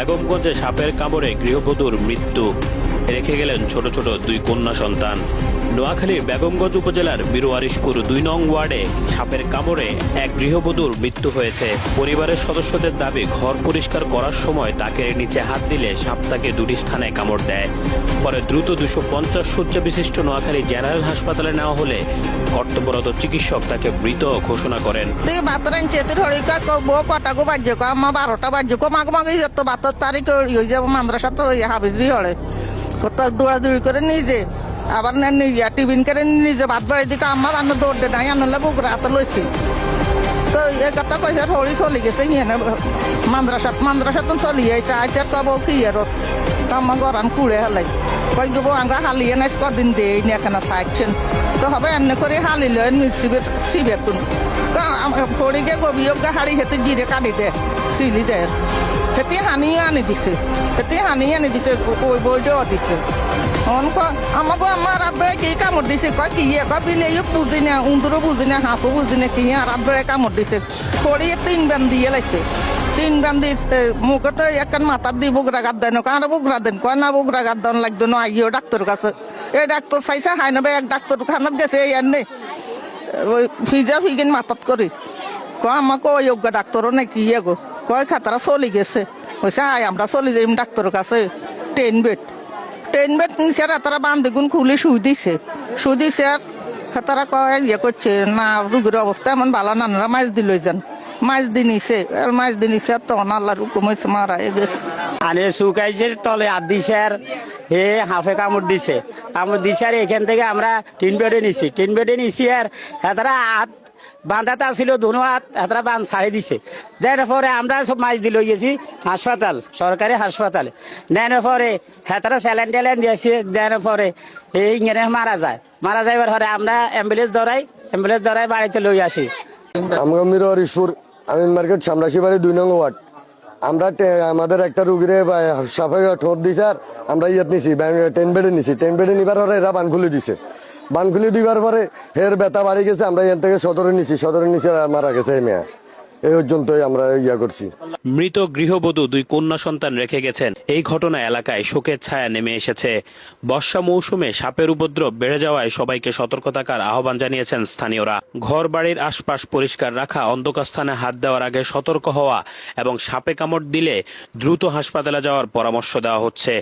বেগমগঞ্জে সাপের কামড়ে গৃহবধূর মৃত্যু, রেখে গেলেন ছোট ছোট দুই কন্যা সন্তান। নোয়াখালীর বেগমগঞ্জ উপজেলার মিরওয়ারিশপুর ২ নং ওয়ার্ডে সাপের কামড়ে এক গৃহবধূর মৃত্যু হয়েছে। পরিবারের সদস্যদের দাবি, ঘর পরিষ্কার করার সময় তাকের নিচে হাত দিলে সাপ তাকে দুটি স্থানে কামড় দেয়। পরে দ্রুত ২৫০ শয্যা বিশিষ্ট নোয়াখালী জেনারেল হাসপাতালে নেওয়া হলে কর্তব্যরত চিকিৎসক তাকে মৃত ঘোষণা করেন। দৌড়াদৌড়ি করে নিজে আবার নিজে টিফিন করে নিজে ভাত বাড়ি দিকে আমার আন্ন দৌড়ে নাই আনলে বুকরা হাতে লইছি। তো এই কথা কইছে হলি চলি গেছে ইয়ে মাদ্রাসাত চলি আইছে আইসে কব কি আর আমার গরান কুড়ে হালাই কই গো আঙ্গা হালিয়ে নাই কদিন দেই না এখানে চাইছেন তো হবে এমনি করে হালিল শিবের তুন ফড়িকে গবিয়োগা হাড়ি হেতে জিরে কাটি দে সিলি দে হেতে হানিয়ে আনি দিছে ওই বইটাও দিছে আমাকে আমার রাতবেলায় কি কামড় দিছে কয় কি বিলে বুঝি না উন্দুরও বুঝি না হাঁপও বুঝি না কি আর রাতবেলায় কামড় দিছে পড়িয়ে 3 ব্যান দিয়ে লাইছে 3 ব্যান দিয়ে মুখে একখান মাথার দিয়ে বুগরা গাদ দেন আর বুগরা দেন কয় না বুগরা গাদ দেন লাগতো না আইও ডাক্তার কাছে এই ডাক্তার চাইছে হাই নেবে এক ডাক্তার খানাত গেছে এই আর নেই ওই ফিজা ফিগিন মাথাত করি কয় আমাকে ওই অজ্ঞা ডাক্তারও নাকি গো কয় খাতারা চলি গেছে কইছে হাই আমরা চলি যাইম ডাক্তারের কাছে 10 বেড নিচে তারা বান্ধগুন খুলে শুই দিছে আর তারা কয় ইয়ে করছে না রুগীর অবস্থা এমন ভালো না মাছ দিল যান মাছ দিয়ে নিছে আর তখন আল্লাহর হুকুম হয়েছে মারা গেছে। আনে শুকাইছে তলে হাত দিছে আর হে হাফে কামড় দিছে আর এখান থেকে আমরা 3 বেডে নিছি আর তারা হাত বাঁধাতে আসছিল দুনো হাত হাতরা বাঁধ ছাড়ি দিছে। দেওয়ার পরে আমরা সব মাছ দিল গেছি হাসপাতাল, সরকারি হাসপাতালে নেওয়ার পরে হেতারা স্যালাইন ট্যালাইন দিয়েছে। দেওয়ার পরে এই ইংরে মারা যাইবার পরে আমরা অ্যাম্বুলেন্স ধরাই বাড়িতে লই আসি। আমরা মিরওয়ারিশপুর আমিন মার্কেট সামরাশি বাড়ি 2 নং ওয়ার্ড। আমরা আমাদের একটা রুগীরে সাপে ঠোঁট দিছে আর আমরা ইয়েত নিছি 10 বেডে নিছি। 10 বেডে নিবার পরে এরা বান খুলে দিছে। বান খুলে দিবার পরে হের ব্যথা বাড়ি গেছে। আমরা এখান থেকে সদরে নিছি মারা গেছে এই মেয়া। এই পর্যন্তই আমরা ইয়া করছি। মৃত গৃহবধূ 2 কন্যা সন্তান রেখে গেছেন। এই ঘটনা এলাকায় শোকের ছায়া নেমে এসেছে। বর্ষা মৌসুমে সাপের উপদ্রব বেড়ে যাওয়ায় সবাইকে সতর্ক থাকার আহ্বান জানিয়েছেন স্থানীয়রা। ঘর বাড়ির আশপাশ পরিষ্কার রাখা, অন্ধকার স্থানে হাত দেওয়ার আগে সতর্ক হওয়া এবং সাপে কামড় দিলে দ্রুত হাসপাতালে যাওয়ার পরামর্শ দেওয়া হচ্ছে।